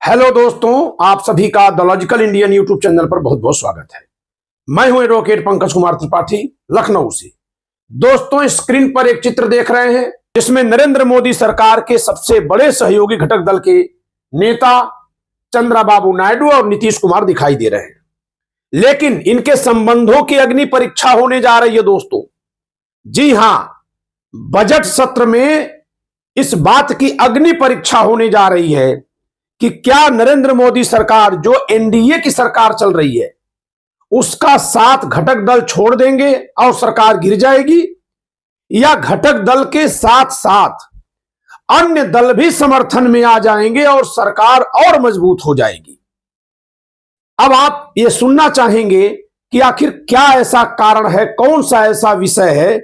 Hello दोस्तों, आप सभी का the logical Indian YouTube channel पर बहुत बहुत स्वागत है। मैं हूं एडवोकेट पंकज कुमार त्रिपाठी, लखनऊ से। दोस्तों, स्क्रीन पर एक चित्र देख रहे हैं जिसमें नरेंद्र मोदी सरकार के सबसे बड़े सहयोगी घटक दल के नेता चंद्रबाबू नायडू और नीतीश कुमार दिखाई दे रहे हैं। लेकिन इनके संबंधों की अग्नि परीक्षा होने जा रही है दोस्तों। जी हां, बजट सत्र में इस बात की अग्नि परीक्षा होने जा रही है कि क्या नरेंद्र मोदी सरकार, जो एनडीए की सरकार चल रही है, उसका साथ घटक दल छोड़ देंगे और सरकार गिर जाएगी, या घटक दल के साथ साथ अन्य दल भी समर्थन में आ जाएंगे और सरकार और मजबूत हो जाएगी। अब आप ये सुनना चाहेंगे कि आखिर क्या ऐसा कारण है, कौन सा ऐसा विषय है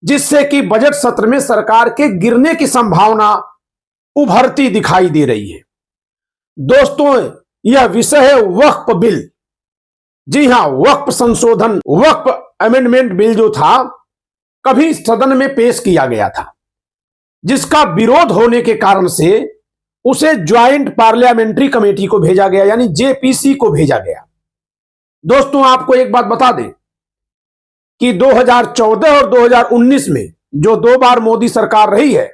जिससे कि बजट सत्र में सरकार के गिरने की संभावना उभरती दिखाई दे रही है। दोस्तों, यह विषय है वक्फ बिल। जी हां, वक्फ संशोधन, वक्फ अमेंडमेंट बिल जो था, कभी सदन में पेश किया गया था, जिसका विरोध होने के कारण से उसे ज्वाइंट पार्लियामेंट्री कमेटी को भेजा गया, यानी जेपीसी को भेजा गया। दोस्तों, आपको एक बात बता दें कि 2014 और 2019 में जो 2 बार मोदी सरकार रही है,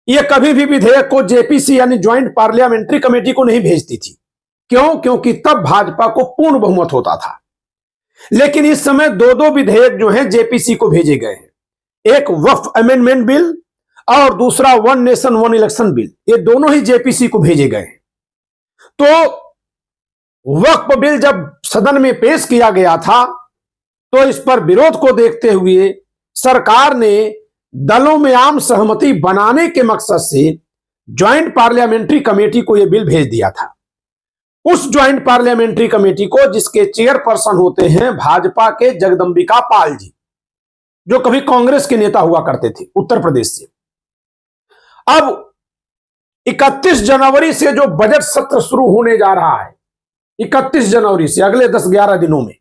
यह कभी भी विधेयक को जेपीसी यानी ज्वाइंट पार्लियामेंट्री कमेटी को नहीं भेजती थी। क्यों? क्योंकि तब भाजपा को पूर्ण बहुमत होता था। लेकिन इस समय दो विधेयक जो हैं जेपीसी को भेजे गए हैं। एक वक्फ अमेंडमेंट बिल और दूसरा one nation one election bill. ये दोनों ही जेपीसी को भेजे गए हैं। तो वक्फ बिल जब सदन में पेश किया गया था, तो इस पर विरोध को देखते हुए सरकार ने दलों में आम सहमति बनाने के मकसद से ज्वाइंट पार्लियामेंट्री कमेटी को यह बिल भेज दिया था। उस ज्वाइंट पार्लियामेंट्री कमेटी को, जिसके चेयरपर्सन होते हैं भाजपा के जगदंबिका पाल जी, जो कभी कांग्रेस के नेता हुआ करते थे उत्तर प्रदेश से। अब 31 जनवरी से जो बजट सत्र शुरू होने जा रहा है, 31 जनवरी से अगले 10-11 दिनों में,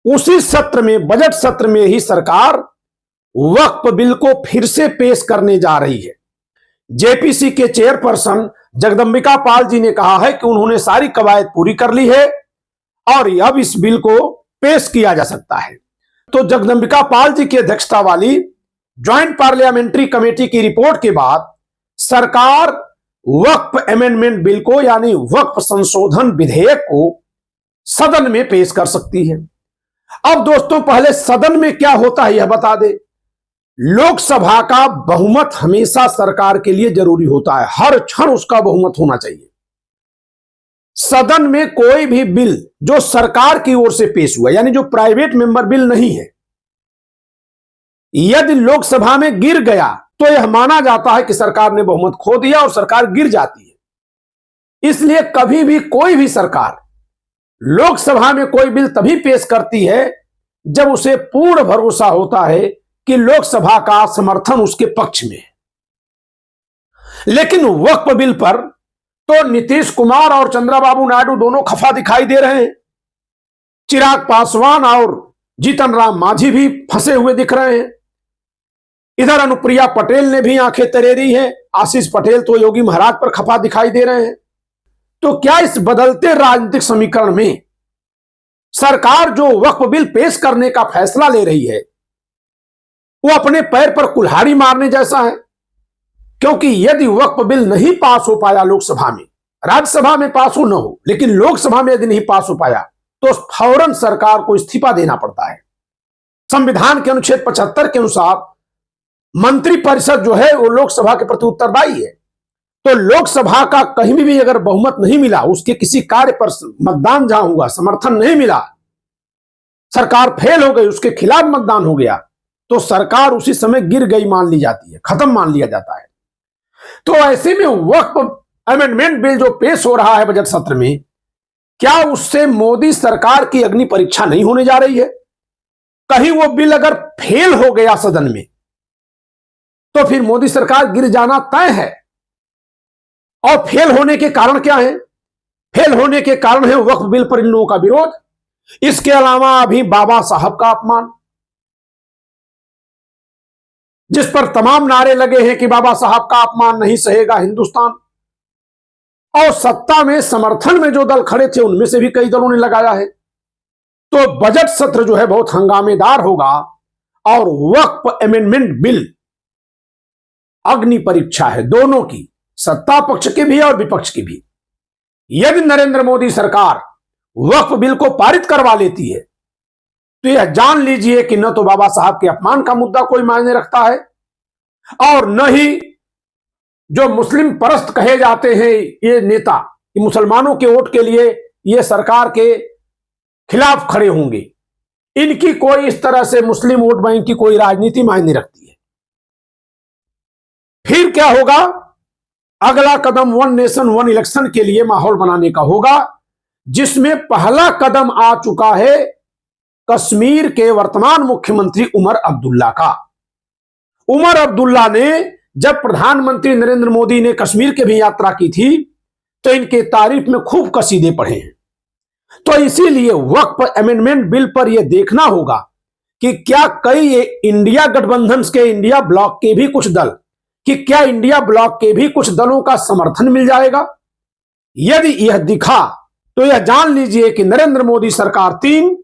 उसी सत्र में, बजट सत्र में ही सरकार वक्फ बिल को फिर से पेश करने जा रही है। जेपीसी के चेयरपर्सन जगदंबिका पाल जी ने कहा है कि उन्होंने सारी कवायद पूरी कर ली है और अब इस बिल को पेश किया जा सकता है। तो जगदंबिका पाल जी की अध्यक्षता वाली ज्वाइंट पार्लियामेंट्री कमेटी की रिपोर्ट के बाद सरकार वक्फ अमेंडमेंट बिल को, यानी वक्फ संशोधन विधेयक को सदन में पेश कर सकती है। अब दोस्तों, पहले सदन में क्या होता है यह बता दे। लोकसभा का बहुमत हमेशा सरकार के लिए जरूरी होता है, हर क्षण उसका बहुमत होना चाहिए। सदन में कोई भी बिल जो सरकार की ओर से पेश हुआ, यानी जो प्राइवेट मेंबर बिल नहीं है, यदि लोकसभा में गिर गया तो यह माना जाता है कि सरकार ने बहुमत खो दिया और सरकार गिर जाती है। इसलिए कभी भी कोई भी सरकार लोकसभा में कोई बिल तभी पेश करती है जब उसे पूर्ण भरोसा होता है कि लोकसभा का समर्थन उसके पक्ष में है। लेकिन वक्फ बिल पर तो नीतीश कुमार और चंद्रबाबू नायडू दोनों खफा दिखाई दे रहे हैं। चिराग पासवान और जीतन राम मांझी भी फंसे हुए दिख रहे हैं। इधर अनुप्रिया पटेल ने भी आंखें तरेरी हैं। आशीष पटेल तो योगी महाराज पर खफा दिखाई दे रहे हैं। तो क्या इस बदलते राजनीतिक समीकरण में सरकार जो वक्फ बिल पेश करने का फैसला ले रही है, वो अपने पैर पर कुल्हाड़ी मारने जैसा है? क्योंकि यदि वक्फ बिल नहीं पास हो पाया लोकसभा में, राज्यसभा में पास हो न हो, लेकिन लोकसभा में यदि नहीं पास हो पाया, तो फौरन सरकार को इस्तीफा देना पड़ता है। संविधान के अनुच्छेद 75 के अनुसार मंत्रिपरिषद जो है वो लोकसभा के प्रति उत्तरदायी है। तो लोकसभा का कहीं भी अगर बहुमत नहीं मिला, उसके किसी कार्य पर मतदान जहां हुआ, समर्थन नहीं मिला, सरकार फेल हो गई, उसके खिलाफ मतदान हो गया, तो सरकार उसी समय गिर गई मान ली जाती है, खत्म मान लिया जाता है। तो ऐसे में वक्फ अमेंडमेंट बिल जो पेश हो रहा है बजट सत्र में, क्या उससे मोदी सरकार की अग्नि परीक्षा नहीं होने जा रही है? कहीं वो बिल अगर फेल हो गया सदन में, तो फिर मोदी सरकार गिर जाना तय है। और फेल होने के कारण क्या है? फेल होने के कारण है वक्फ बिल पर इन लोगों का विरोध। इसके अलावा अभी बाबा साहब का अपमान, जिस पर तमाम नारे लगे हैं कि बाबा साहब का अपमान नहीं सहेगा हिंदुस्तान। और सत्ता में समर्थन में जो दल खड़े थे उनमें से भी कई दलों ने लगाया है। तो बजट सत्र जो है बहुत हंगामेदार होगा और वक्फ अमेंडमेंट बिल अग्नि परीक्षा है दोनों की, सत्ता पक्ष की भी और विपक्ष की भी। यदि नरेंद्र मोदी सरकार वक्फ बिल को पारित करवा लेती है तो यह जान लीजिए कि न तो बाबा साहब के अपमान का मुद्दा कोई मायने रखता है और न ही जो मुस्लिम परस्त कहे जाते हैं ये नेता, कि मुसलमानों के वोट के लिए ये सरकार के खिलाफ खड़े होंगे, इनकी कोई इस तरह से मुस्लिम वोट बैंक की कोई राजनीति मायने रखती है। फिर क्या होगा? अगला कदम वन नेशन वन इलेक्शन के लिए माहौल बनाने का होगा, जिसमें पहला कदम आ चुका है कश्मीर के वर्तमान मुख्यमंत्री उमर अब्दुल्ला का। उमर अब्दुल्ला ने जब प्रधानमंत्री नरेंद्र मोदी ने कश्मीर की भी यात्रा की थी तो इनके तारीफ में खूब कसीदे पढ़े हैं। तो इसीलिए वक्फ अमेंडमेंट बिल पर यह देखना होगा कि क्या कई इंडिया गठबंधन के इंडिया ब्लॉक के भी कुछ दल, कि क्या इंडिया ब्लॉक के भी कुछ दलों का समर्थन मिल जाएगा। यदि यह दिखा तो यह जान लीजिए कि नरेंद्र मोदी सरकार 3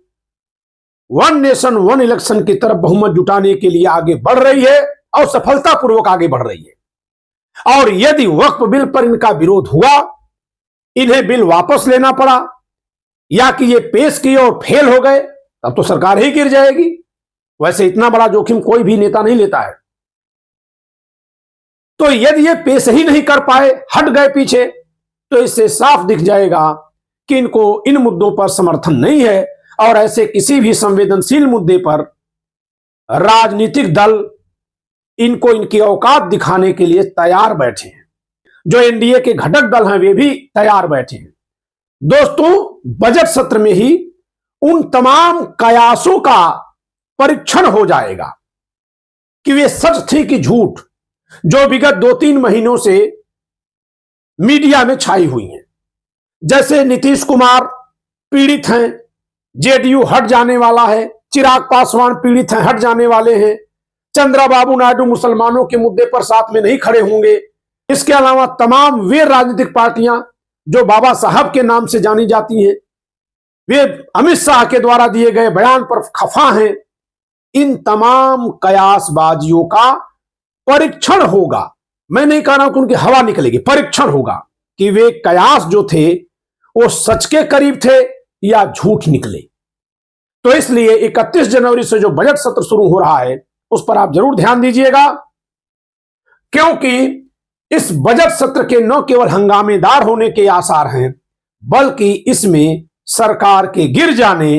वन नेशन वन इलेक्शन की तरफ बहुमत जुटाने के लिए आगे बढ़ रही है और सफलतापूर्वक आगे बढ़ रही है। और यदि वक्फ बिल पर इनका विरोध हुआ, इन्हें बिल वापस लेना पड़ा या कि ये पेश किए और फेल हो गए, तब तो सरकार ही गिर जाएगी। वैसे इतना बड़ा जोखिम कोई भी नेता नहीं लेता है। तो यदि ये पेश ही नहीं कर पाए, हट गए पीछे, तो इससे साफ दिख जाएगा कि इनको इन मुद्दों पर समर्थन नहीं है और ऐसे किसी भी संवेदनशील मुद्दे पर राजनीतिक दल इनको इनकी औकात दिखाने के लिए तैयार बैठे हैं। जो एनडीए के घटक दल हैं वे भी तैयार बैठे हैं। दोस्तों, बजट सत्र में ही उन तमाम कयासों का परीक्षण हो जाएगा कि वे सच थी कि झूठ, जो विगत 2-3 महीनों से मीडिया में छाई हुई हैं। जैसे नीतीश कुमार पीड़ित हैं, जेडीयू हट जाने वाला है, चिराग पासवान पीड़ित हैं, हट जाने वाले हैं, चंद्रबाबू नायडू मुसलमानों के मुद्दे पर साथ में नहीं खड़े होंगे। इसके अलावा तमाम वे राजनीतिक पार्टियां जो बाबा साहब के नाम से जानी जाती हैं, वे अमित शाह के द्वारा दिए गए बयान पर खफा हैं। इन तमाम कयासबाजियों का परीक्षण होगा। मैं नहीं कह रहा हूं कि उनकी हवा निकलेगी, परीक्षण होगा कि वे कयास जो थे वो सच के करीब थे या झूठ निकले। तो इसलिए 31 जनवरी से जो बजट सत्र शुरू हो रहा है उस पर आप जरूर ध्यान दीजिएगा, क्योंकि इस बजट सत्र के न केवल हंगामेदार होने के आसार हैं, बल्कि इसमें सरकार के गिर जाने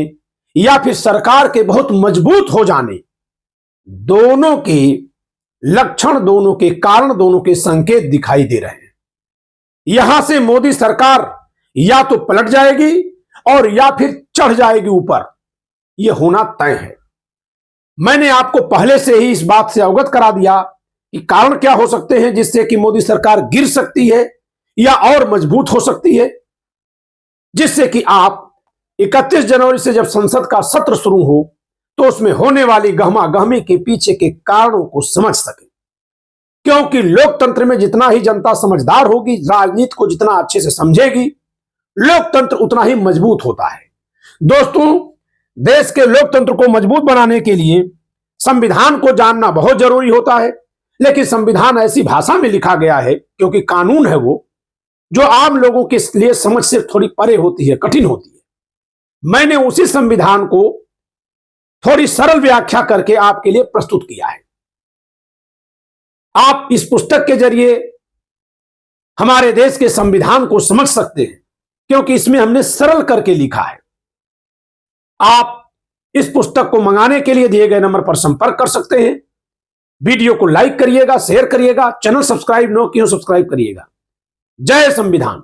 या फिर सरकार के बहुत मजबूत हो जाने, दोनों के लक्षण, दोनों के कारण, दोनों के संकेत दिखाई दे रहे हैं। यहां से मोदी सरकार या तो पलट जाएगी और या फिर चढ़ जाएगी ऊपर, यह होना तय है। मैंने आपको पहले से ही इस बात से अवगत करा दिया कि कारण क्या हो सकते हैं जिससे कि मोदी सरकार गिर सकती है या और मजबूत हो सकती है, जिससे कि आप 31 जनवरी से जब संसद का सत्र शुरू हो तो उसमें होने वाली गहमा गहमी के पीछे के कारणों को समझ सके। क्योंकि लोकतंत्र में जितना ही जनता समझदार होगी, राजनीति को जितना अच्छे से समझेगी, लोकतंत्र उतना ही मजबूत होता है। दोस्तों, देश के लोकतंत्र को मजबूत बनाने के लिए संविधान को जानना बहुत जरूरी होता है, लेकिन संविधान ऐसी भाषा में लिखा गया है, क्योंकि कानून है वो, जो आम लोगों के लिए समझ से थोड़ी परे होती है, कठिन होती है। मैंने उसी संविधान को थोड़ी सरल व्याख्या करके आपके लिए प्रस्तुत किया है। आप इस पुस्तक के जरिए हमारे देश के संविधान को समझ सकते हैं, क्योंकि इसमें हमने सरल करके लिखा है। आप इस पुस्तक को मंगाने के लिए दिए गए नंबर पर संपर्क कर सकते हैं। वीडियो को लाइक करिएगा, शेयर करिएगा, चैनल सब्सक्राइब न किया सब्सक्राइब करिएगा। जय संविधान।